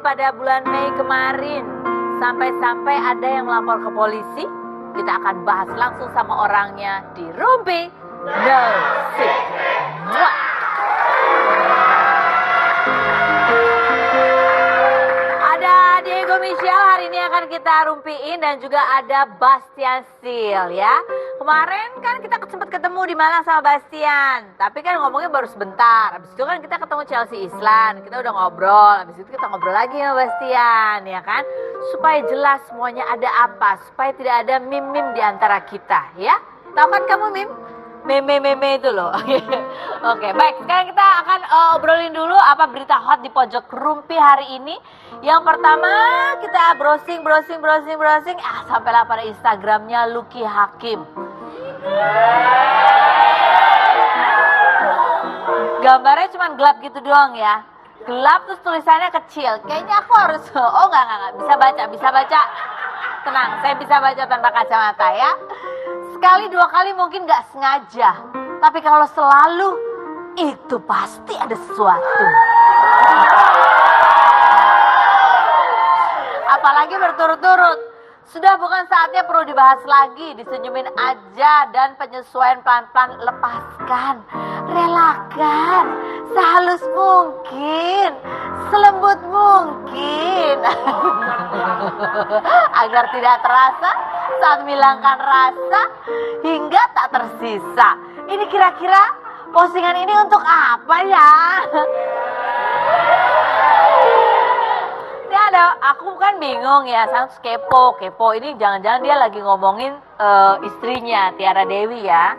pada bulan Mei kemarin. Sampai-sampai ada yang melapor ke polisi. Kita akan bahas langsung sama orangnya di Rumpi No Secret. Ada Diego Michel hari ini akan kita rumpiin dan juga ada Bastian Sil ya. Kemarin kan kita sempat ketemu di Malang sama Bastian, tapi kan ngomongnya baru sebentar. Habis itu kan kita ketemu Chelsea Islan, kita udah ngobrol. Habis itu kita ngobrol lagi sama Bastian ya kan. Supaya jelas semuanya ada apa, supaya tidak ada meme-meme di antara kita ya. Tahu kan kamu meme? Meme itu loh. Oke, baik. Sekarang kita akan obrolin dulu apa berita hot di pojok Rumpi hari ini. Yang pertama kita browsing. Sampailah pada Instagramnya Lucky Hakim. Gambarnya cuma gelap gitu doang ya. Gelap terus tulisannya kecil. Kayaknya aku harus, enggak. Bisa baca. Tenang, saya bisa baca tanpa kacamata ya. Sekali dua kali mungkin gak sengaja, tapi kalau selalu itu pasti ada sesuatu. Apalagi berturut-turut. Sudah bukan saatnya perlu dibahas lagi, disenyumin aja dan penyesuaian pelan-pelan lepaskan. Relakan, sehalus mungkin, selembut mungkin. Agar tidak terasa saat menghilangkan rasa hingga tak tersisa. Ini kira-kira postingan ini untuk apa ya? Ini ada, aku kan bingung ya, saya kepo. Ini jangan-jangan dia lagi ngomongin istrinya Tiara Dewi ya.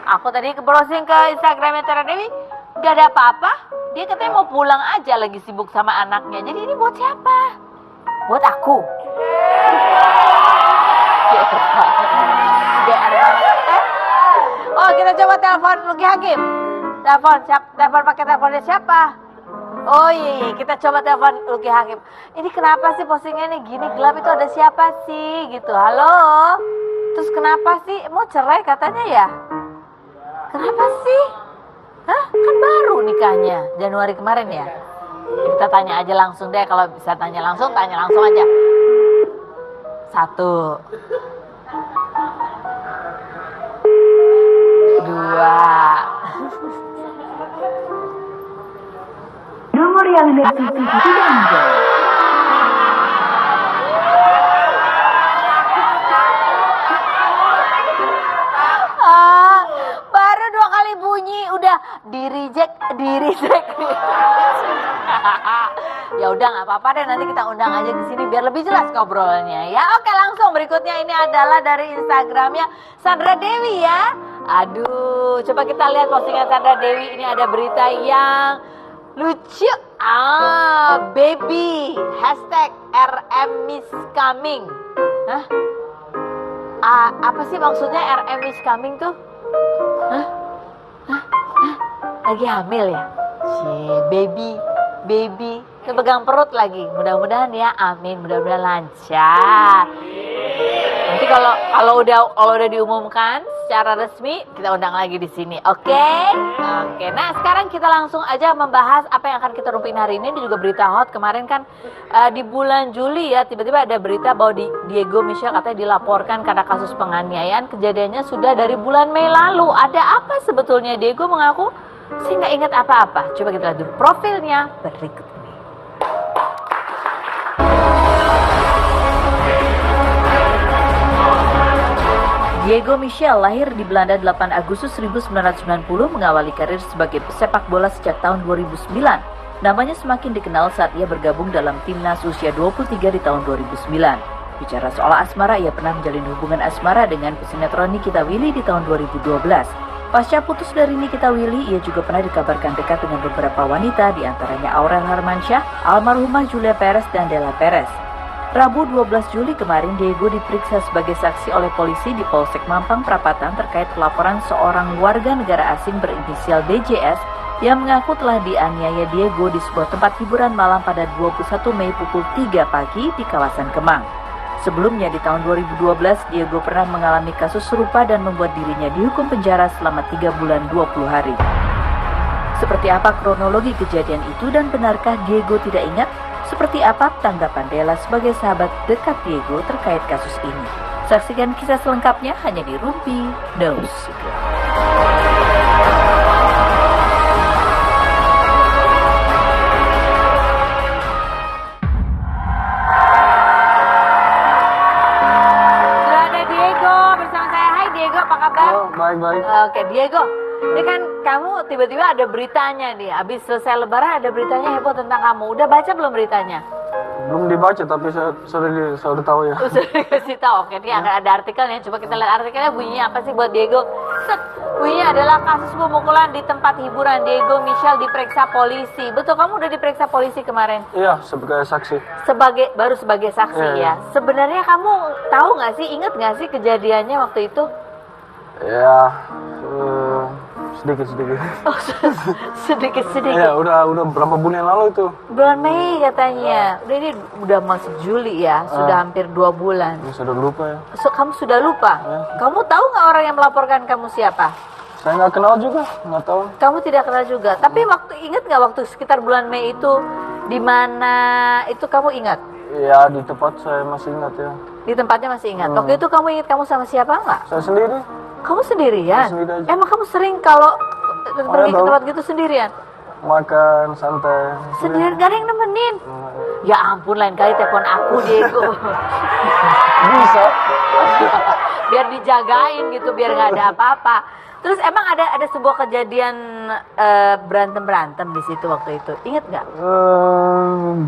Aku tadi browsing ke Instagramnya Tiara Dewi, gak ada apa-apa. Dia katanya mau pulang aja, lagi sibuk sama anaknya. Jadi ini buat siapa? Buat aku. Oh, kita coba telepon Lucky Hakim. Telepon pakai teleponnya siapa? Oh iya, kita coba telepon Lucky Hakim. Ini kenapa sih postingannya gini gelap, itu ada siapa sih gitu? Halo. Terus kenapa sih mau cerai katanya ya? Kenapa sih? Hah? Kan baru nikahnya Januari kemarin ya. Kita tanya aja langsung deh, kalau bisa tanya langsung aja. 1 2 Nomor yang Anda tuju tidak menjawab. Baru 2 kali bunyi udah di reject. Ya udah nggak apa-apa deh, nanti kita undang aja di sini biar lebih jelas ngobrolnya ya. Oke, langsung berikutnya ini adalah dari Instagramnya Sandra Dewi ya. Aduh, coba kita lihat postingan Sandra Dewi. Ini ada berita yang lucu. Baby hashtag RM is coming. Hah? Apa sih maksudnya RM is coming tuh? Hah? Lagi hamil ya? Baby, pegang perut lagi. Mudah-mudahan ya, amin. Mudah-mudahan lancar. Nanti kalau udah diumumkan secara resmi, kita undang lagi di sini. Oke. Nah, sekarang kita langsung aja membahas apa yang akan kita rumpiin hari ini. Ini juga berita hot. Kemarin kan di bulan Juli ya, tiba-tiba ada berita bahwa Diego Michel katanya dilaporkan karena kasus penganiayaan. Kejadiannya sudah dari bulan Mei lalu. Ada apa sebetulnya? Diego mengaku sih nggak ingat apa-apa. Coba kita lihat dulu profilnya berikut ini. Diego Michel lahir di Belanda 8 Agustus 1990, mengawali karir sebagai pesepak bola sejak tahun 2009. Namanya semakin dikenal saat ia bergabung dalam timnas usia 23 di tahun 2009. Bicara soal asmara, ia pernah menjalin hubungan asmara dengan pesinetron Nikita Willy di tahun 2012. Pasca putus dari Nikita Willy, ia juga pernah dikabarkan dekat dengan beberapa wanita, di antaranya Aurel Hermansyah, almarhumah Julia Perez, dan Della Perez. Rabu 12 Juli kemarin, Diego diperiksa sebagai saksi oleh polisi di Polsek Mampang Perapatan terkait pelaporan seorang warga negara asing berinisial DJS yang mengaku telah dianiaya Diego di sebuah tempat hiburan malam pada 21 Mei pukul 3 pagi di kawasan Kemang. Sebelumnya di tahun 2012, Diego pernah mengalami kasus serupa dan membuat dirinya dihukum penjara selama 3 bulan 20 hari. Seperti apa kronologi kejadian itu dan benarkah Diego tidak ingat? Seperti apa tanggapan Della sebagai sahabat dekat Diego terkait kasus ini? Saksikan kisah selengkapnya hanya di Rumpi News. Sudah ada Diego bersama saya. Hai Diego, apa kabar? Oh, baik-baik. Oke Diego, ini kan kamu tiba-tiba ada beritanya nih. Habis selesai lebaran ada beritanya heboh tentang kamu. Udah baca belum beritanya? Belum dibaca tapi saya sudah tahu ya. Sudah dikasih tahu. Oke, ini akan ada artikelnya. Coba kita lihat artikelnya, bunyinya apa sih buat Diego. Set. Bunyinya adalah kasus pemukulan di tempat hiburan. Diego Michel diperiksa polisi. Betul, kamu udah diperiksa polisi kemarin? Iya, sebagai saksi. Baru sebagai saksi Iya. ya. Sebenarnya kamu tahu nggak sih, inget nggak sih kejadiannya waktu itu? Ya, sedikit-sedikit. Oh, sedikit-sedikit. Ya, udah berapa bulan lalu itu. Bulan Mei katanya. Ini udah masuk Juli ya, sudah hampir 2 bulan. Ya, sudah lupa ya. So, kamu sudah lupa? Ya. Kamu tahu nggak orang yang melaporkan kamu siapa? Saya nggak kenal juga, nggak tahu. Kamu tidak kenal juga. Tapi ingat nggak waktu sekitar bulan Mei itu di mana itu kamu ingat? Ya, di tempat saya masih ingat ya. Di tempatnya masih ingat. Waktu itu kamu ingat kamu sama siapa nggak? Saya sendiri. Kamu sendirian? Saya sendiri aja. Emang kamu sering kalau pergi ke tahu. tempat gitu sendirian? Makan, santai. Sendirian, gak ada yang nemenin? Ya ampun, lain kali telepon aku Diego. Bisa. Biar dijagain gitu, biar nggak ada apa-apa. Terus emang ada sebuah kejadian berantem di situ waktu itu. Ingat nggak?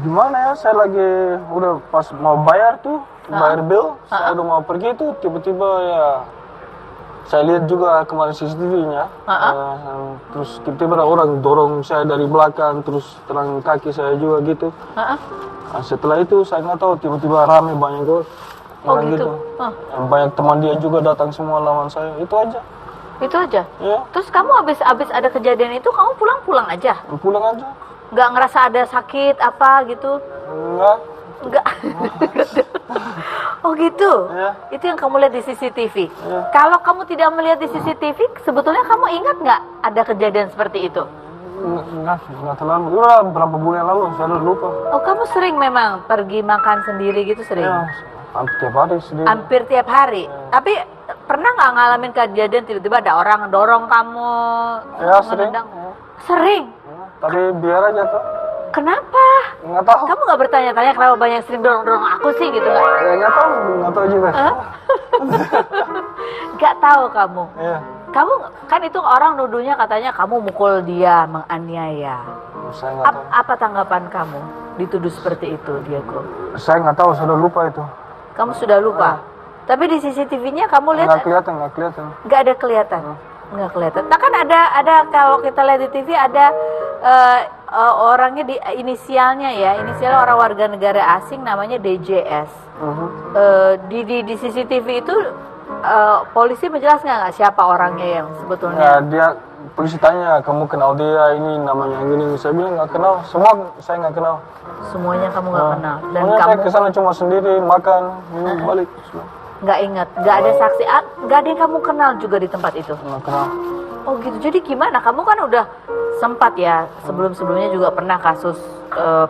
Gimana ya, saya lagi udah pas mau bayar tuh, bayar bill, saya udah mau pergi tuh, tiba-tiba ya saya lihat juga kemarin CCTV-nya, terus tiba-tiba ada orang dorong saya dari belakang, terus terang kaki saya juga gitu. Nah, setelah itu saya nggak tahu, tiba-tiba rame banyak orang gitu. Banyak teman dia juga datang semua lawan saya, itu aja. Itu aja? Ya. Terus kamu habis ada kejadian itu, kamu pulang aja? Pulang aja. Nggak ngerasa ada sakit apa gitu? Enggak. Oh gitu? Ya. Itu yang kamu lihat di CCTV? Ya. Kalau kamu tidak melihat di CCTV, sebetulnya kamu ingat nggak ada kejadian seperti itu? Enggak terlalu. Udah berapa bulan lalu, saya udah lupa. Oh, kamu sering memang pergi makan sendiri gitu sering? Ya, hampir tiap hari sendiri. Hampir tiap hari? Tapi pernah nggak ngalamin kejadian tiba-tiba ada orang dorong kamu? Ya, sering. menendang? Sering? Ya, tapi biar aja tuh. Kenapa? Nggak tahu. Kamu nggak bertanya-tanya kenapa banyak sering dorong-dorong aku sih gitu nggak? Ya, nggak tahu juga. Nggak tahu kamu? Iya. Kamu kan itu orang nuduhnya katanya kamu mukul dia, menganiaya. Saya nggak tahu. Apa tanggapan kamu dituduh seperti itu, Diego? Saya nggak tahu, sudah lupa itu. Kamu sudah lupa? Tapi di CCTV-nya kamu lihat Nggak kelihatan. nggak ada kelihatan? Nggak kelihatan. Nah kan ada kalau kita lihat di TV ada orangnya di inisialnya ya, inisial orang warga negara asing namanya DJS. Di CCTV itu polisi menjelaskan nggak siapa orangnya yang sebetulnya? Ya, dia polisi tanya, kamu kenal dia, ini namanya gini. Saya bilang nggak kenal, semua saya nggak kenal. Semuanya kamu nggak kenal dan Pokoknya kamu saya kesana cuma sendiri makan, ini balik. nggak ingat, nggak ada saksi, nggak ada yang kamu kenal juga di tempat itu. Nggak kenal. Oh gitu. Jadi gimana? Kamu kan udah sempat ya sebelumnya juga pernah kasus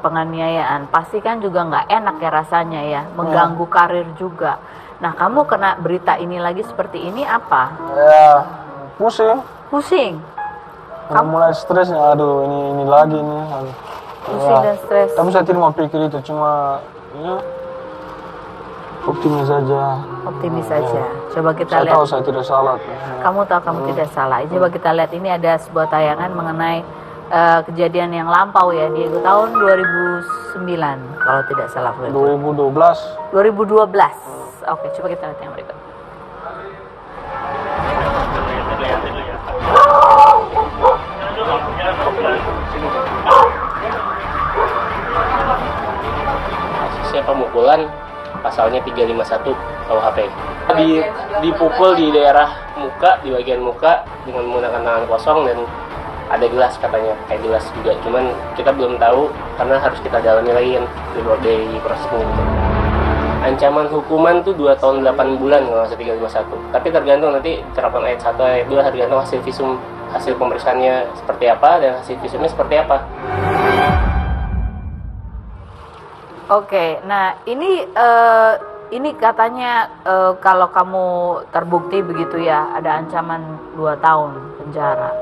penganiayaan. Pasti kan juga nggak enak ya rasanya ya, mengganggu karir juga. Nah kamu kena berita ini lagi seperti ini apa? Ya, pusing. Pusing. Udah mulai stresnya, aduh ini lagi nih. Aduh. Pusing dan stres. Tapi saya tidak mau pikir itu, cuma ya optimis saja. Optimis saja. Coba kita Saya lihat. tahu saya tidak salah. Kamu tahu kamu tidak salah. Coba kita lihat, ini ada sebuah tayangan mengenai kejadian yang lampau ya, Diego, tahun 2009 kalau tidak salah. 2012. 2012. Oke, coba kita lihat yang berikut. Kasusnya pemukulan, pasalnya 351 KUHP. Dipukul di daerah muka, di bagian muka dengan menggunakan tangan kosong dan ada gelas katanya, kayak gelas juga. Cuman kita belum tahu karena harus kita dalami lagi kan di proses penyidikan. Ancaman hukuman tuh 2 tahun 8 bulan kalau nggak 351. Tapi tergantung nanti terapan ayat 1 ayat 2, tergantung hasil visum, hasil pemeriksaannya seperti apa dan hasil visumnya seperti apa. Oke, nah ini katanya kalau kamu terbukti begitu ya, ada ancaman 2 tahun penjara.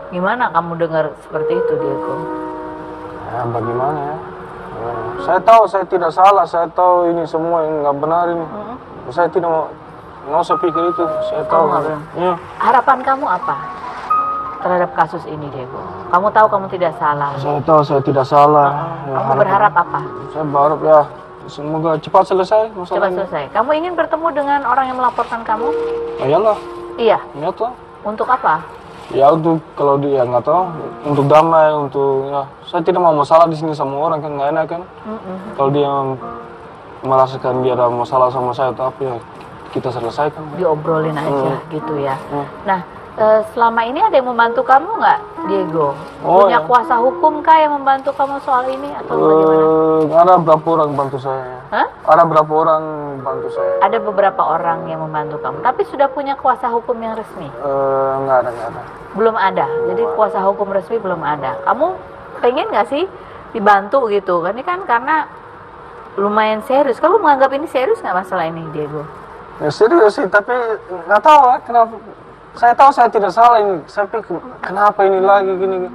Gimana kamu dengar seperti itu, Diego? Ya bagaimana ya? Saya tahu saya tidak salah, saya tahu ini semua yang nggak benar ini. Saya tidak mau saya pikir itu, saya tahu. Ya. Harapan kamu apa terhadap kasus ini, Diego? Kamu tahu kamu tidak salah. Saya tahu saya tidak salah. Ya, Kamu berharap apa? Saya berharap ya semoga cepat selesai masalah Cepat ini. selesai. Kamu ingin bertemu dengan orang yang melaporkan kamu? Iyalah, Iya. niat lah. Untuk apa? Ya untuk kalau dia nggak tahu, untuk damai, untuk ya saya tidak mau masalah di sini sama orang kan nggak enak kan. Kalau dia merasakan dia ada masalah sama saya, tapi ya kita selesaikan. Diobrolin aja gitu ya. Nah, selama ini ada yang membantu kamu nggak, Diego? Punya ya. kuasa hukum kah yang membantu kamu soal ini atau bagaimana? Ada berapa orang bantu saya? Hah? Ada berapa orang bantu saya? Ada beberapa orang yang membantu kamu, tapi sudah punya kuasa hukum yang resmi? Nggak ada. Belum ada. Jadi kuasa hukum resmi belum ada. Kamu pengen nggak sih dibantu gitu? Kan ini kan karena lumayan serius. Kamu menganggap ini serius nggak masalah ini, Diego? Ya serius sih, tapi nggak tahu lah kenapa. Saya tahu saya tidak salah ini. Saya pikir kenapa ini lagi gini.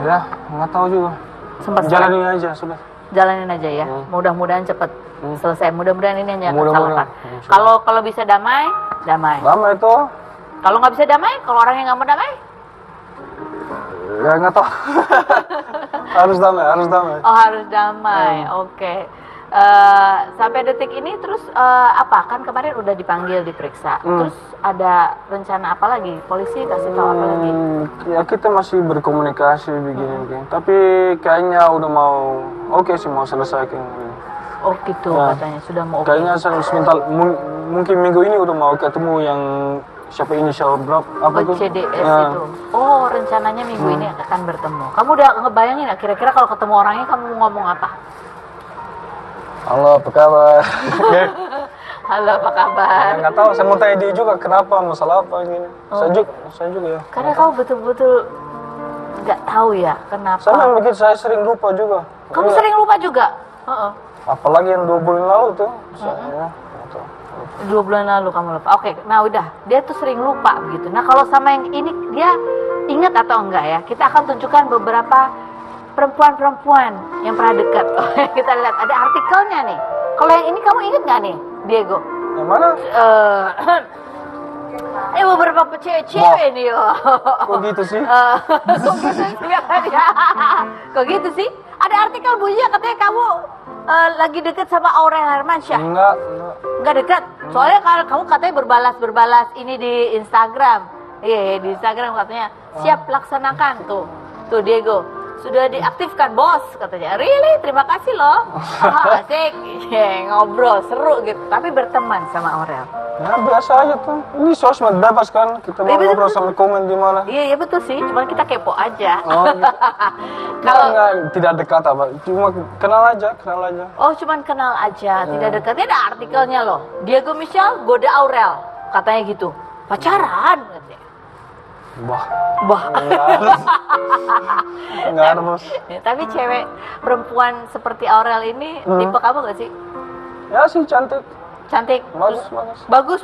Ya nggak tahu juga. Sempat Jalanin aja sudah. Jalanin aja ya. Mudah-mudahan cepat selesai. Mudah-mudahan ini hanya Mudah-mudahan. kesalahan. Kalau bisa damai, damai. Lama itu Kalau nggak bisa damai, kalau orang yang nggak mau damai, ya nggak tahu. harus damai. oh harus damai. Oke. Sampai detik ini terus apa? Kan kemarin udah dipanggil diperiksa. Terus ada rencana apa lagi? Polisi kasih tahu apa lagi? Ya kita masih berkomunikasi begini. Tapi kayaknya udah mau sih mau selesaikan. Oh gitu Ya. katanya sudah mau. Kayaknya saya sebentar mungkin minggu ini udah mau ketemu yang siapa inisial berapa apa tuh? CDS Ya. itu. Oh rencananya minggu ini akan bertemu. Kamu udah ngebayangin nggak kira-kira kalau ketemu orangnya kamu ngomong apa? Halo, apa kabar? Halo apa kabar? Ya, nggak tahu, saya mau tanya dia juga kenapa, masalah apa gini. Saya juga ya. Karena kamu betul-betul nggak tahu ya kenapa. Saya memang bikin saya sering lupa juga. Kamu Iya. sering lupa juga? Apalagi yang 2 bulan lalu tuh. Saya nggak tahu. 2 bulan lalu kamu lupa. Oke, nah udah. Dia tuh sering lupa begitu. Nah kalau sama yang ini dia ingat atau enggak ya? Kita akan tunjukkan beberapa perempuan-perempuan yang pernah dekat. Kita lihat ada artikelnya nih. Kalau yang ini kamu ingat nggak nih, Diego? Yang mana? Ini beberapa cewek nih. Kok gitu sih? Kok gitu sih? Kok gitu sih? Ada artikel bunyinya katanya kamu lagi deket sama Aurel Hermansyah. Enggak dekat. Soalnya kalau kamu katanya berbalas ini di Instagram. Iya, di Instagram katanya siap laksanakan tuh. Tuh Diego. Sudah diaktifkan bos katanya. Really? Terima kasih loh. Asik. Ngobrol seru gitu. Tapi berteman sama Aurel. Ya biasa aja tuh. Ini sosmed bebas kan. Kita mau ngobrol sama komen di mana. Iya betul sih. Cuman kita kepo aja. Oh, gitu. Kalau tidak dekat apa. Cuma kenal aja. oh cuman kenal aja, tidak dekat. Ini ada artikelnya loh. Diego Michel goda Aurel. Katanya gitu. Pacaran katanya. Wah. Enggak ada bos. Ya, tapi cewek perempuan seperti Aurel ini tipe kamu gak sih? Ya sih cantik. Cantik. Bagus. Bagus.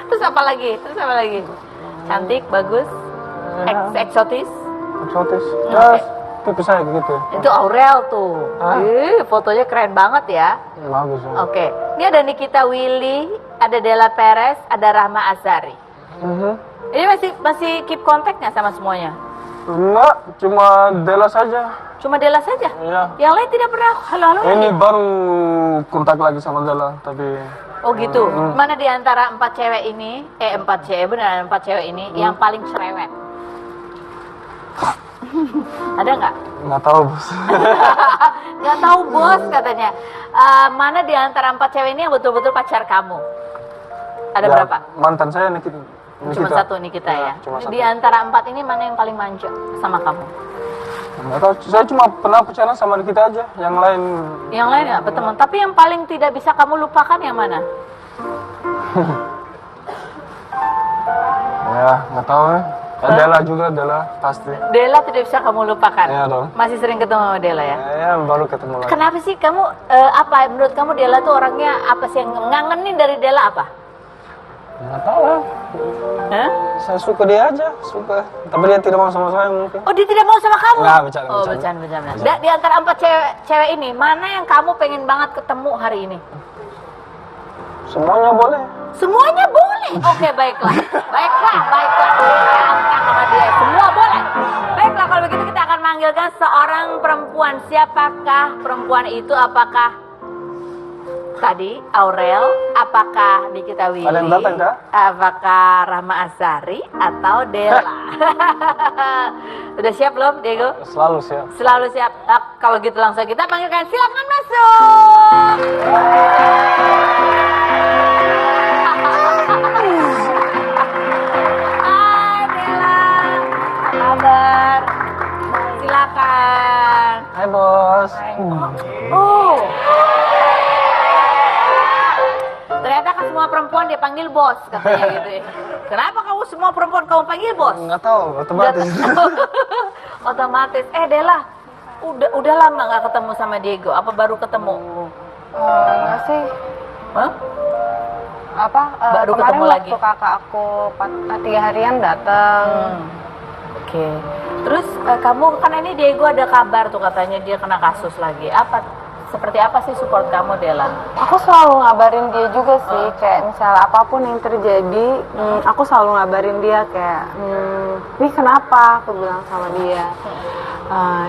Terus apa lagi? Cantik, bagus, eksotis. Ya tipe saya gitu. Itu Aurel tuh. Fotonya keren banget ya. Bagus. Ya. Oke. Ini ada Nikita Willy, ada Della Perez, ada Rahma Azhari. Ini masih keep kontak nggak sama semuanya? Enggak, cuma Della saja. Cuma Della saja? Iya. Yang lain tidak pernah halo-halo Ini lagi? baru kontak lagi sama Della, tapi Oh gitu. Mana di antara 4 cewek ini, 4 cewek ini yang paling cerewet? Ada nggak? nggak tahu bos. Nggak tahu bos katanya. Mana di antara 4 cewek ini yang betul-betul pacar kamu? Ada Ya, berapa? Mantan saya Nikita. Cuma satu nih kita ya. Cuma satu. Di antara 4 ini mana yang paling manja sama kamu? Nggak tahu, saya cuma pernah pacaran sama Nikita aja. Yang lain Yang lain ya berteman. Tapi yang paling tidak bisa kamu lupakan yang mana? ya nggak tahu ya. Dela juga, Dela pasti. Dela tidak bisa kamu lupakan. Iya dong. Masih sering ketemu sama Dela ya? Ya, baru ketemu lagi. Kenapa sih kamu apa menurut kamu Dela tuh orangnya apa sih yang ngangenin dari Dela apa? Nggak tahu lah. Hah? Saya suka dia aja, suka. Tapi dia tidak mau sama saya mungkin. Oh dia tidak mau sama kamu? Nggak, bercanda. Oh bercanda. Di antara 4 cewek ini, mana yang kamu pengen banget ketemu hari ini? Semuanya boleh. Semuanya boleh. Oke, baiklah. Baiklah. Angkat sama dia. Semua boleh. Baiklah, kalau begitu kita akan manggilkan seorang perempuan. Siapakah perempuan itu? Apakah tadi Aurel? Apakah Nikita Willy? Ada yang datang, Kak? Apakah Rahma Azhari atau Dela? Udah siap belum, Diego? Selalu siap. Selalu siap. Nah, kalau gitu langsung kita panggilkan. Silakan masuk. Hai Dela, apa kabar? Silakan. Hai bos. Oh, ternyata kan semua perempuan dia panggil bos katanya gitu ya. Kenapa kamu semua perempuan kamu panggil bos? Nggak tahu, otomatis. Otomatis. Dela, udah lama nggak ketemu sama Diego? Apa baru ketemu? Enggak sih. Hah? Kemarin Baru ketemu lagi? waktu kakak aku 3 harian datang. Oke. Terus kamu kan ini Diego ada kabar tuh katanya dia kena kasus lagi. Seperti apa sih support kamu Dela? Aku selalu ngabarin dia juga sih, kayak misalnya apapun yang terjadi, aku selalu ngabarin dia kayak, ini kenapa? Aku bilang sama dia.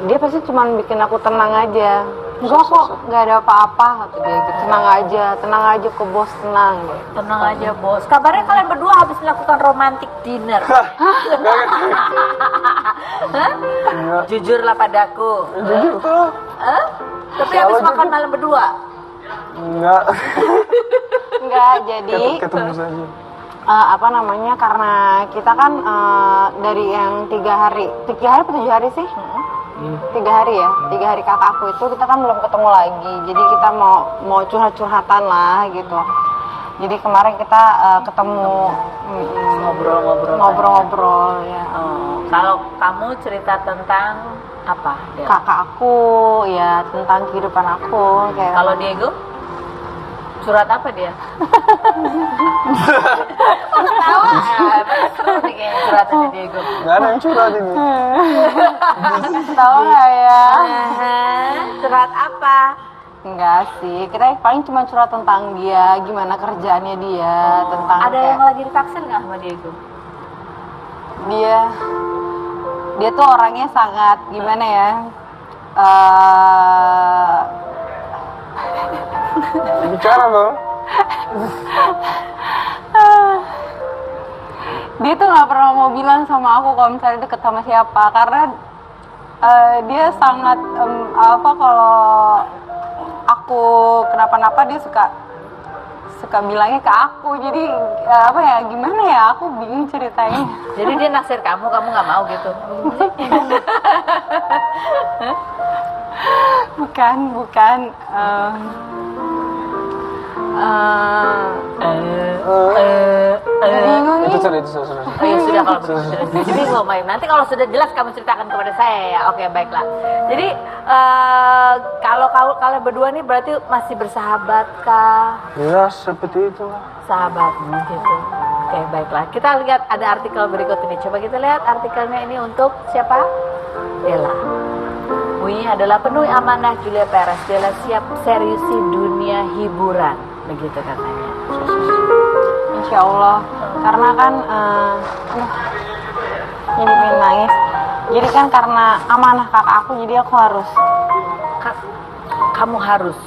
Dia pasti cuma bikin aku tenang aja. Enggak kok, nggak ada apa-apa kata dia gitu. Tenang aja kok bos, tenang gitu. Tenang aja bos. Kabarnya kalian berdua habis melakukan romantic dinner. Hah? Jujurlah padaku. Jujur tuh. Hah? Tapi Selalu habis makan jujur. malam berdua. Enggak. Enggak, jadi Ketemu saja. karena kita kan dari yang 3 hari atau 7 hari sih? 3 hari ya, 3 hari kakak aku itu kita kan belum ketemu lagi, jadi kita mau curhat-curhatan lah gitu. Jadi kemarin kita ketemu ngobrol-ngobrol ya. Kalau kamu cerita tentang apa? Del? Kakak aku ya, tentang kehidupan aku kayak. Kalau Diego? Surat apa dia? Ketawa. Seru nih kayaknya suratnya Diego. Nggak ada yang curhat ini. Tahu nggak ya? Surat apa? Enggak sih, kita paling cuma curhat tentang dia, gimana kerjaannya dia, tentang Ada kayak yang lagi ditaksir nggak sama Diego? dia tuh orangnya sangat gimana ya? Bicara dong. Dia tuh nggak pernah mau bilang sama aku kalau misalnya deket sama siapa, karena dia sangat kalau aku kenapa-napa dia suka bilangnya ke aku. Jadi gimana ya, aku bingung ceritanya. Jadi dia naksir kamu nggak mau gitu? bukan bingung Itu nih. sudah. Oh ya sudah, kalau begitu sudah. Jadi bingung, Mai. Nanti kalau sudah jelas kamu ceritakan kepada saya ya. Oke, baiklah. Jadi kalau kalian berdua nih berarti masih bersahabat kah? Ya, seperti itulah. Sahabat gitu. Oke, baiklah. Kita lihat ada artikel berikut ini. Coba kita lihat artikelnya ini untuk siapa? Dela. Bunyinya adalah penuhi amanah Julia Perez. Dela siap seriusi dunia hiburan. Begitu katanya. Insya Allah, karena kan jadi pengen nangis. Jadi kan karena amanah kakak aku, jadi aku harus Kamu harus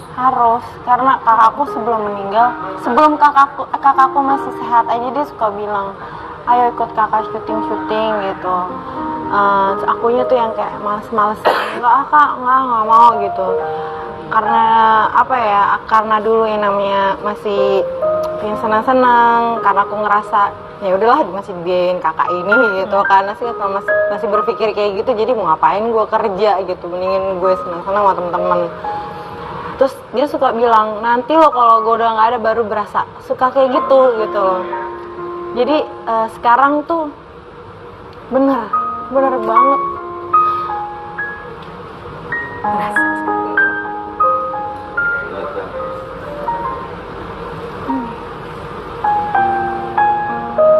karena kakakku sebelum meninggal, sebelum kakakku masih sehat aja dia suka bilang, ayo ikut kakak syuting gitu. Akunya tuh yang kayak males-males, enggak mau gitu. Karena karena dulu yang namanya masih pengen senang-senang, karena aku ngerasa ya udahlah masih diain kakak ini gitu, karena sih masih berpikir kayak gitu, jadi mau ngapain gue kerja gitu, mendingin gue senang-senang sama temen-temen. Terus dia suka bilang, nanti lo kalau gue udah nggak ada baru berasa, suka kayak gitu loh. Jadi sekarang tuh bener banget. Berasa seperti itu.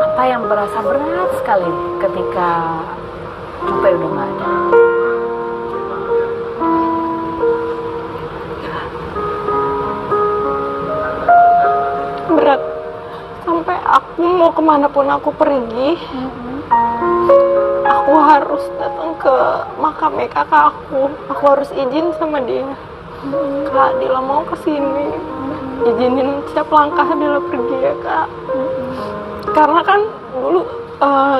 Apa yang berasa berat sekali ketika Cupe udah nggak ada? Berat sampai aku mau kemanapun aku pergi, aku harus datang ke makamnya kakak aku harus izin sama dia. Kak, Dila mau kesini, izinin siap langkah Dila pergi ya kak. Karena kan dulu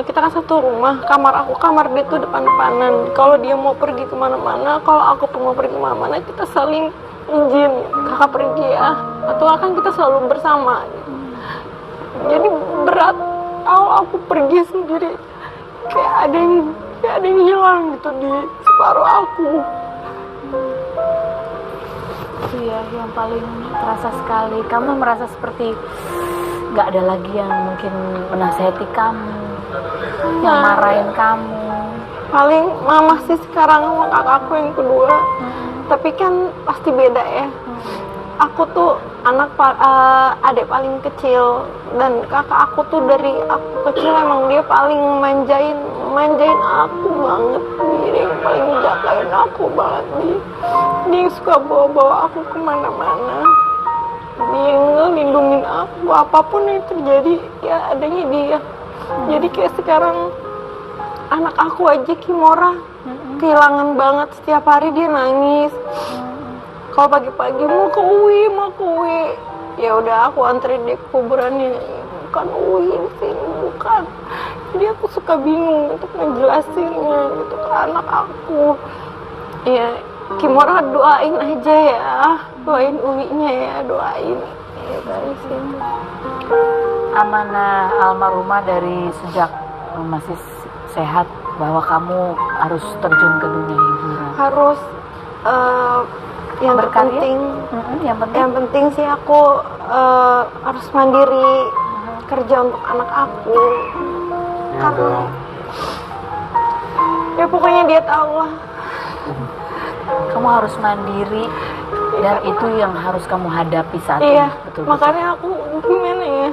kita kan satu rumah, kamar dia tuh depan-depanan. Kalau dia mau pergi kemana-mana, kalau aku pun mau pergi kemana-mana, kita saling izin, kakak pergi ya, atau akan kita selalu bersama gitu. Jadi berat kalau aku pergi sendiri, kayak ada yang hilang gitu di separuh aku. Itu ya yang paling terasa sekali. Kamu merasa seperti nggak ada lagi yang mungkin menasehati kamu, yang marahin kamu. Paling mama sih sekarang sama kakakku yang kedua. Tapi kan pasti beda ya. Aku tuh adik paling kecil, dan kakak aku tuh dari aku kecil emang dia paling manjain aku banget. Dia yang paling jagain aku banget. Dia suka bawa aku kemana-mana. Dia ngelindungin aku, apapun yang terjadi ya adanya dia. Jadi kayak sekarang anak aku aja Kimora kehilangan banget, setiap hari dia nangis. Kalau pagi-pagi mau ke UI, ya udah aku anterin dia ke kuburannya. Bukan UI di sini, bukan. Jadi aku suka bingung untuk ngejelasinnya gitu ke anak aku. Ya Kimora doain aja ya, doain UI-nya ya, doain. Ya dari situ. Amanah almarhumah dari sejak masih sehat bahwa kamu harus terjun ke dunia hiburan. Harus yang terpenting, yang penting sih aku harus mandiri, kerja untuk anak aku. Ya Karena dong. ya pokoknya dia tahu lah. Kamu harus mandiri, dan itu yang harus kamu hadapi saat Iya, ini. Betul. makanya aku gimana ya?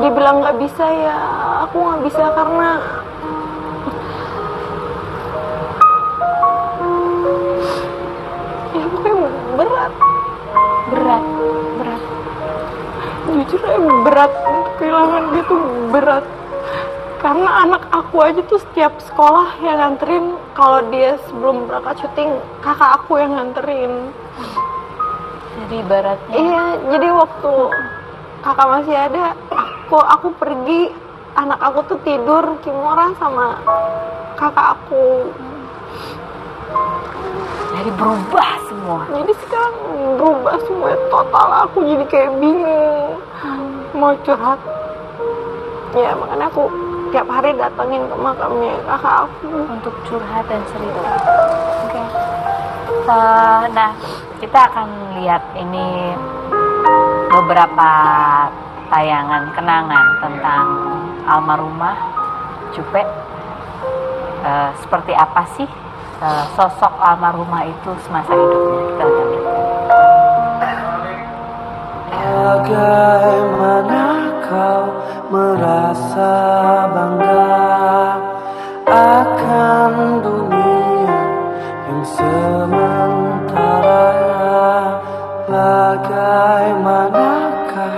Dia bilang nggak bisa ya, aku nggak bisa karena ya pokoknya berat. Jujur berat, untuk kehilangan dia tuh berat. Karena anak aku aja tuh setiap sekolah yang nganterin, kalau dia sebelum berangkat syuting, kakak aku yang nganterin. Jadi ibaratnya. Iya, jadi waktu kakak masih ada, aku pergi, anak aku tuh tidur Kimora sama kakak aku. Jadi berubah semua. Jadi sekarang berubah semua total, aku jadi kayak bingung mau curhat. Ya makanya aku tiap hari datengin ke makamnya kakak aku Untuk curhat dan cerita. Oke. Nah, kita akan lihat ini beberapa tayangan kenangan tentang almarhumah Cupe. Seperti apa sih sosok almarhumah itu semasa hidupnya? Kita akan lihat. Bagaimana kau merasa bangga akan dunia yang sementara? Bagaimanakah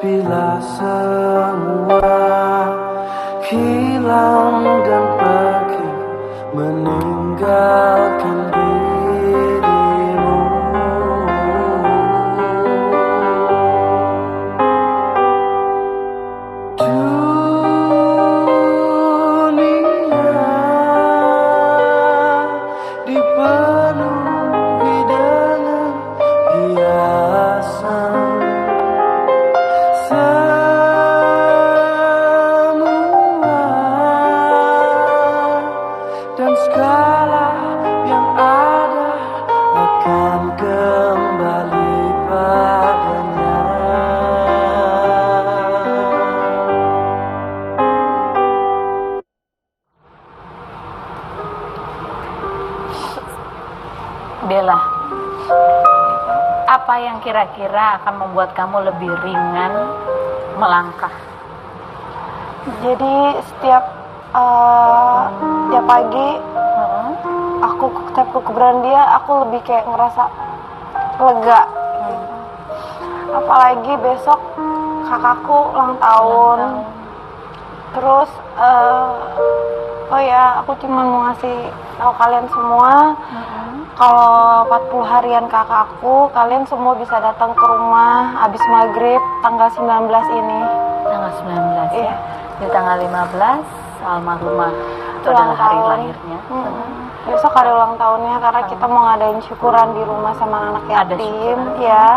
bila semua hilang dan pergi meninggalkan dirimu? Dunia dipenuhi dengan hiasan, semua dan segala yang ada akan kembali padanya. Apa yang kira-kira akan membuat kamu lebih ringan melangkah? Jadi setiap pagi aku setiap keberadaan dia, aku lebih kayak ngerasa lega. Apalagi besok kakakku ulang tahun. Terus oh ya, aku cuma mau ngasih tahu kalian semua, kalau 40 harian kakakku, kalian semua bisa datang ke rumah habis maghrib tanggal 19 ini. Tanggal 19 Iya. ya. Di tanggal 15 almarhumah itu Ulang adalah hari tahun. lahirnya. Besok hari ulang tahunnya, karena kita mau ngadain syukuran di rumah sama anak Ada yatim, syukuran. ya.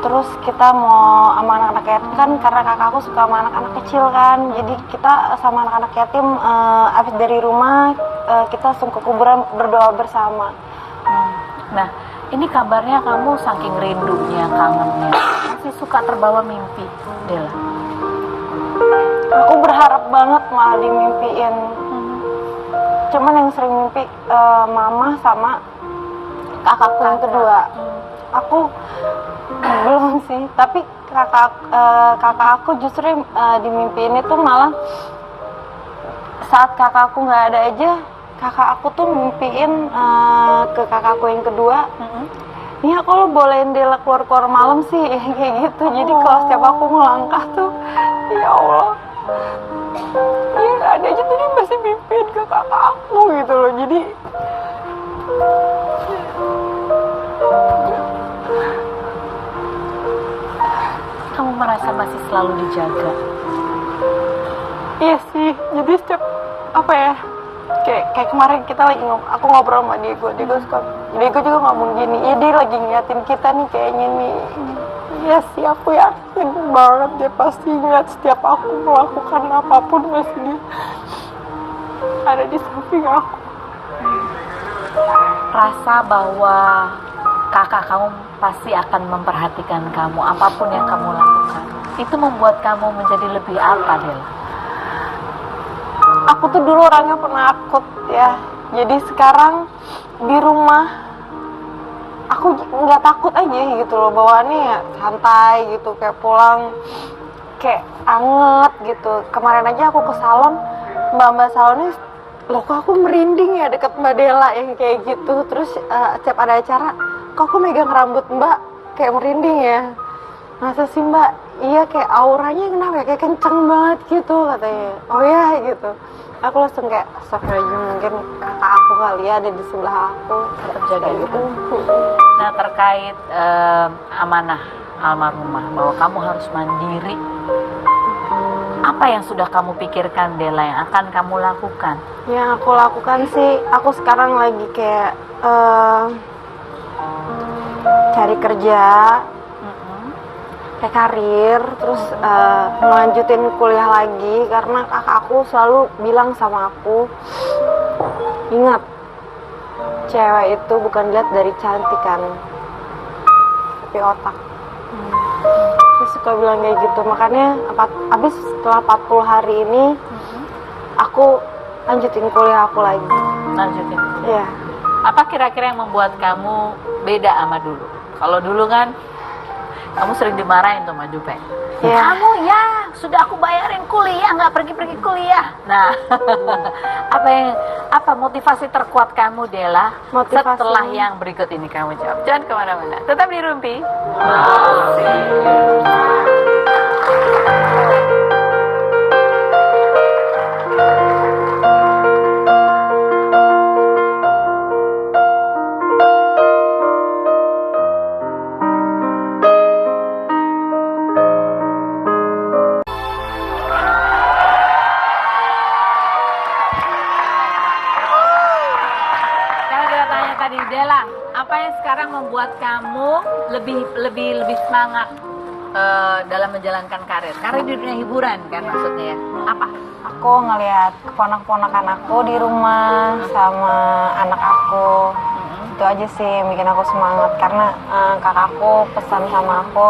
Terus kita mau sama anak-anak yatim kan, karena kakakku suka sama anak-anak kecil kan. Jadi kita sama anak-anak yatim habis dari rumah kita langsung ke kuburan berdoa bersama. Nah, ini kabarnya kamu saking rindunya, kangennya, masih suka terbawa mimpi, Dela. Aku berharap banget malah dimimpiin. Cuman yang sering mimpi mama sama kakakku yang kedua. Aku belum sih, tapi kakak aku justru dimimpiin itu malah saat kakakku nggak ada aja. Kakak aku tuh mimpiin ke kakakku yang kedua, ini aku lo bolehin Dela keluar malam sih, kayak gitu. Jadi kalau setiap aku melangkah tuh, ya Allah, ya nggak ada aja tuh dia masih mimpiin ke kakak aku gitu loh. Jadi Kamu merasa masih selalu dijaga. iya sih, jadi setiap apa ya, kayak kemarin kita lagi aku ngobrol sama Diego juga ngomong gini, ya dia lagi ngeliatin kita nih kayaknya nih. Iya sih, aku yakin banget dia pasti ngeliat setiap aku melakukan apapun, masih dia ada di samping aku. Rasa bahwa kakak kamu pasti akan memperhatikan kamu apapun yang kamu lakukan. Itu membuat kamu menjadi lebih apa, Dela? Aku tuh dulu orangnya penakut ya, jadi sekarang di rumah aku nggak takut aja gitu loh, bawaannya ya santai gitu, kayak pulang kayak anget gitu. Kemarin aja aku ke salon, mbak salonnya, loh kok aku merinding ya deket Mbak Dela yang kayak gitu. Terus setiap ada acara, kok aku megang rambut Mbak kayak merinding ya. Masa sih Mbak? Iya, kayak auranya kenapa ya, kayak kenceng banget gitu katanya. Oh ya gitu. Aku langsung kayak astagfirullahaladzim, mungkin kakak aku kali ya ada di sebelah aku, Tetap jaga gitu. Nah, terkait amanah almarhumah bahwa kamu harus mandiri, apa yang sudah kamu pikirkan, Dela, yang akan kamu lakukan? Yang aku lakukan sih, aku sekarang lagi kayak cari kerja, kayak karir, terus melanjutin kuliah lagi, karena kakak aku selalu bilang sama aku, ingat, cewek itu bukan dilihat dari cantikan, tapi otak. Terus suka bilang kayak gitu, makanya abis setelah 40 hari ini, aku lanjutin kuliah aku lagi. Lanjutin. Iya. Apa kira-kira yang membuat kamu beda sama dulu? Kalau dulu kan kamu sering dimarahin tuh sama Jupe. Iya. Kamu ya sudah aku bayarin kuliah, nggak pergi-pergi kuliah. Nah, apa motivasi terkuat kamu, Dela? Motivasi. Setelah yang berikut ini kamu jawab. Jangan kemana-mana. Tetap di Rumpi. Dela, apa yang sekarang membuat kamu lebih semangat dalam menjalankan karir di dunia hiburan kan maksudnya ya? Apa? Aku ngelihat keponak-ponakan aku di rumah sama anak aku. Itu aja sih yang bikin aku semangat, karena kakakku pesan sama aku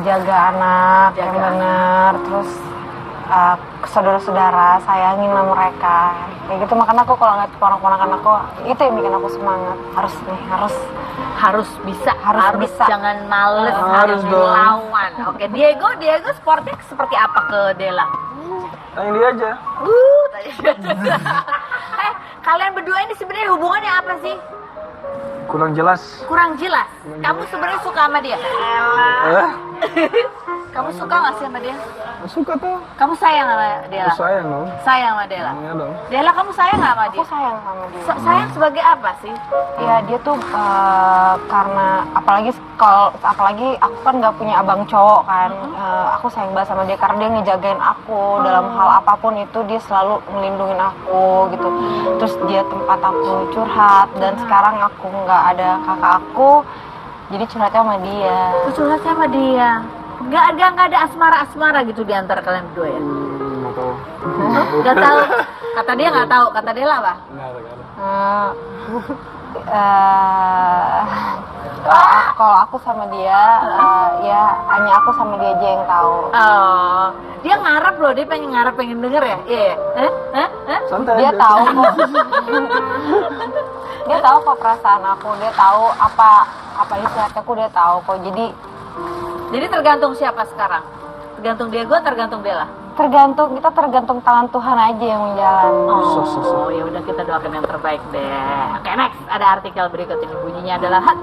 jaga anak yang benar, terus saudara-saudara, sayangin lah mereka kayak gitu. Makanya aku kalau ngeliat ponak-ponakan aku, itu yang bikin aku semangat. Harus bisa, jangan males, harus dong. lawan. Oke, Diego sportnya seperti apa ke Dela? Tanya dia aja. Tanya dia. Kalian berdua ini sebenarnya hubungannya apa sih? Kurang jelas. Kamu sebenarnya suka sama dia? Kamu suka nggak sih sama dia? Suka tuh. Kamu sayang sama Dela? Aku sayang dong. Sayang sama Dela? Iya dong. Dela, kamu sayang nggak sama Aku dia? sayang sama dia. Sayang sebagai apa sih? Ya dia tuh karena apalagi aku kan nggak punya abang cowok kan. Aku sayang banget sama dia karena dia ngejagain aku dalam hal apapun itu, dia selalu ngelindungin aku gitu. Terus dia tempat aku curhat, dan sekarang aku nggak ada kakak aku, jadi curhatnya sama dia. Curhatnya sama dia. Nggak ada asmara gitu di antara kalian berdua ya? Nggak tahu. Nggak tahu. Kata dia nggak tahu. Kata Dela apa? Nggak ada. Kalau aku sama dia, ya hanya aku sama dia aja yang tahu. Oh, dia ngarep loh, dia pengen denger ya? Iya. Santai Dia aja. tahu kok. Dia tahu kok perasaan aku, dia tahu apa isi hati aku, dia tahu kok. Jadi tergantung siapa sekarang? Tergantung Diego, tergantung Dela? Kita tergantung tangan Tuhan aja yang menjalani. Oh, ya udah, kita doakan yang terbaik deh. Oke, next ada artikel berikut ini, bunyinya adalah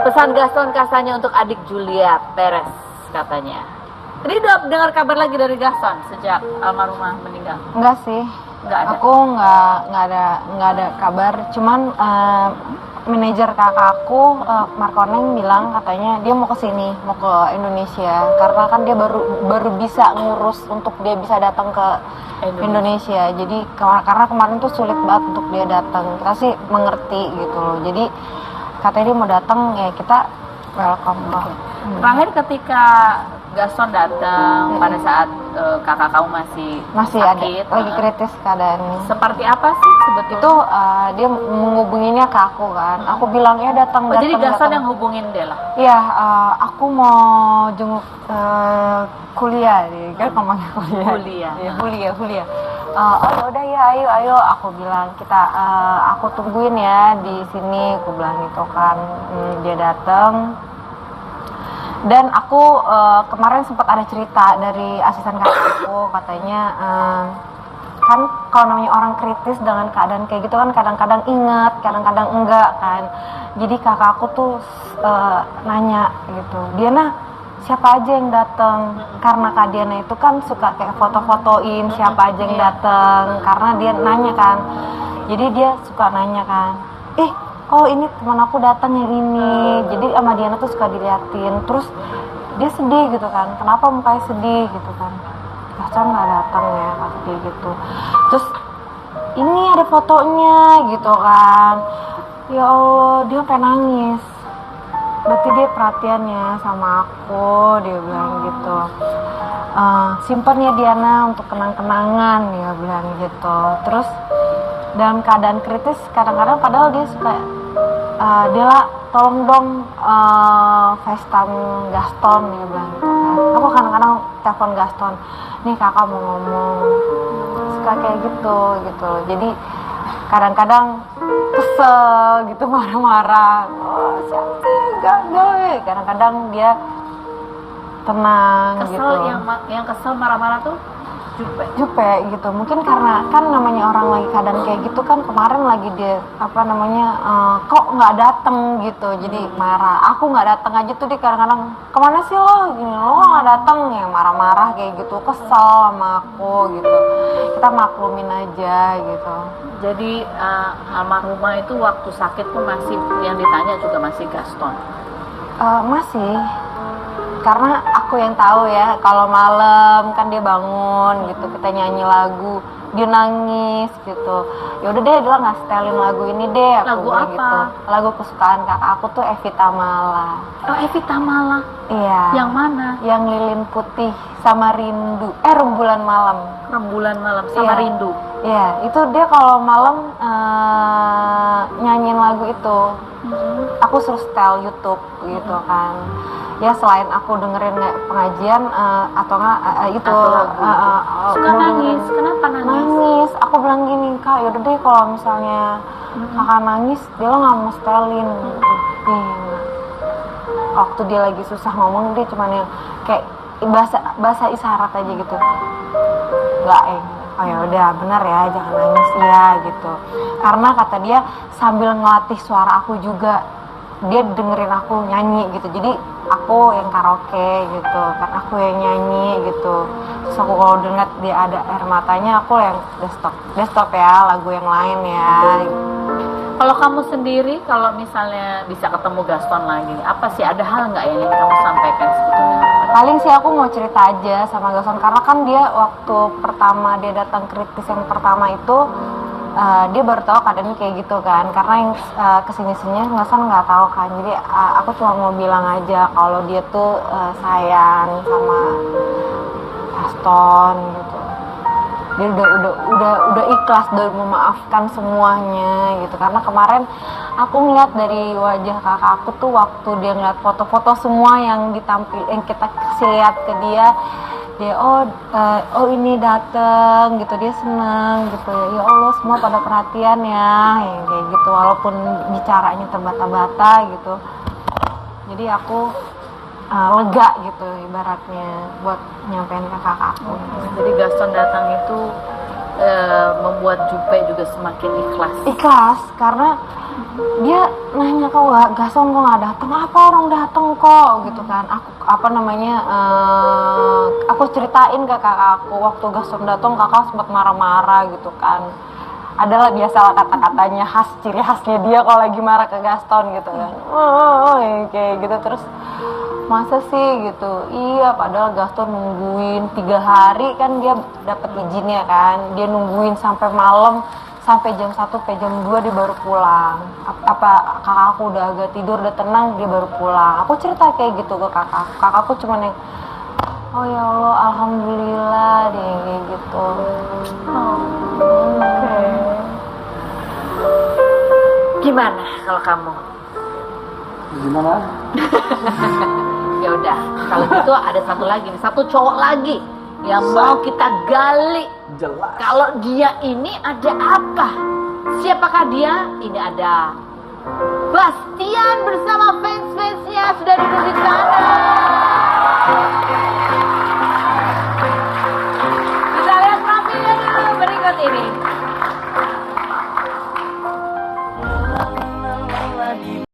pesan Gaston Casanya untuk adik Julia Perez katanya. Jadi udah dengar kabar lagi dari Gaston sejak almarhumah meninggal? Enggak sih. Nggak ada. Aku nggak ada kabar. Cuman manajer kakak aku, Markoneng, bilang katanya dia mau kesini, mau ke Indonesia, karena kan dia baru bisa ngurus untuk dia bisa datang ke Indonesia. Jadi karena kemarin tuh sulit banget untuk dia datang. Kita sih mengerti gitu loh. Jadi katanya dia mau datang, ya kita welcome lah. Terakhir ketika Gaston datang pada saat kakak kamu masih sakit, ada lagi kritis keadaannya. seperti apa sih sebetulnya? Itu dia menghubunginnya ke aku kan. Aku bilang ya datang. Jadi Gaston yang hubungin Dela? Iya, aku mau jenguk kuliah, kan ngomongnya kuliah. Iya, kuliah. Oh yaudah ya, ayo. Aku bilang aku tungguin ya di sini. Aku bilang gitu kan. Dia datang. Dan aku kemarin sempat ada cerita dari asisten kakakku, katanya kan kalau namanya orang kritis dengan keadaan kayak gitu kan kadang-kadang inget, kadang-kadang enggak kan. Jadi kakakku tuh nanya gitu, Diana siapa aja yang datang? Karena Kak Diana itu kan suka kayak foto-fotoin siapa aja yang datang, karena dia nanya kan. Jadi dia suka nanya kan, oh ini teman aku datang yang ini. Jadi sama Diana tuh suka diliatin. Terus dia sedih gitu kan, kenapa mukanya sedih gitu kan, Gaston nggak datang ya, kata dia gitu. Terus ini ada fotonya gitu kan, ya Allah, dia sampai nangis. Berarti dia perhatiannya sama aku, dia bilang gitu. Simpan ya Diana untuk kenang-kenangan, dia bilang gitu. Terus dalam keadaan kritis kadang-kadang, padahal dia suka Dela tolong dong FaceTime Gaston, dia bilang gitu kan. Aku kadang-kadang telepon Gaston, nih kakak mau ngomong, suka kayak gitu. Jadi kadang-kadang kesel gitu, marah-marah. Oh siapa sih, enggak. Kadang-kadang dia tenang Kesel, gitu. yang kesel marah-marah tuh Jupe gitu. Mungkin karena kan namanya orang lagi keadaan kayak gitu kan, kemarin lagi dia kok nggak datang gitu, jadi marah. Aku nggak datang aja tuh dia kadang-kadang, kemana sih lo gini, lo nggak datang ya, marah-marah kayak gitu, kesel sama aku gitu. Kita maklumin aja gitu. Jadi almarhumah itu waktu sakit tuh masih yang ditanya juga masih Gaston? Masih, karena aku yang tahu ya, kalau malam kan dia bangun gitu, kita nyanyi lagu, dia nangis gitu. Ya udah deh, dia nggak setelin lagu ini deh. Aku Lagu bilang apa? Gitu. Lagu kesukaan kakak aku tuh Evita Mala. Oh, Evita Mala. Iya. Yang mana? Yang lilin putih sama rindu. Rembulan malam. Rembulan malam sama Iya. rindu. Iya, itu dia kalau malam nyanyiin lagu itu. Aku suruh setel YouTube gitu kan. Ya selain aku dengerin pengajian atau enggak itu Atau lagu itu. Suka mau nangis. dengerin- Kenapa nangis? Nangis. Aku bilang gini, Kak, yaudah deh kalau misalnya kakak nangis, dia lo nggak mau setelin. Iya. Waktu dia lagi susah ngomong, dia cuman yang kayak bahasa isyarat aja gitu. Nggak oh ya udah benar ya, jangan nangis ya gitu. Karena kata dia sambil ngelatih suara aku juga, dia dengerin aku nyanyi gitu. Jadi aku yang karaoke gitu, kan aku yang nyanyi gitu. Terus aku kalau dengar dia ada air matanya, aku yang udah stop ya, lagu yang lain ya. Kalau kamu sendiri, kalau misalnya bisa ketemu Gaston lagi, apa sih, ada hal nggak yang ingin kamu sampaikan sebetulnya? Paling sih aku mau cerita aja sama Gaston, karena kan dia waktu pertama dia datang kritis yang pertama itu dia baru tahu keadaannya kayak gitu kan, karena yang kesini-sininya Gaston nggak tahu kan. Jadi aku cuma mau bilang aja kalau dia tuh sayang sama Gaston gitu. Dia udah ikhlas, udah memaafkan semuanya gitu. Karena kemarin aku ngeliat dari wajah kakak aku tuh waktu dia ngeliat foto-foto semua yang yang kita kasih lihat ke dia oh ini dateng gitu, dia seneng gitu ya Allah, semua pada perhatian ya kayak gitu, walaupun bicaranya terbata-bata gitu. Jadi aku lega gitu ibaratnya buat nyampein ke kakak aku. Jadi Gaston datang itu membuat Jupe juga semakin Ikhlas karena dia nanya kok Gaston kok nggak datang, apa orang datang kok gitu kan. Aku ceritain ke kakak aku waktu Gaston datang, kakak sempat marah-marah gitu kan. Adalah biasalah kata-katanya khas, ciri khasnya dia kalau lagi marah ke Gaston gitu kan. Kayak gitu. Terus masa sih gitu, iya padahal Gaston nungguin 3 hari kan, dia dapat izinnya kan, dia nungguin sampai malam, sampai jam 1 sampai jam 2 dia baru pulang. Apa kakak aku udah agak tidur, udah tenang, dia baru pulang. Aku cerita kayak gitu ke kakakku cuman yang oh ya Allah alhamdulillah deh kayak gitu. Gimana kalau kamu? Gimana? Ya udah, kalau gitu ada satu lagi nih, satu cowok lagi yang mau kita gali. Jelas. Kalau dia ini ada apa? Siapakah dia? Ini ada Bastian bersama fans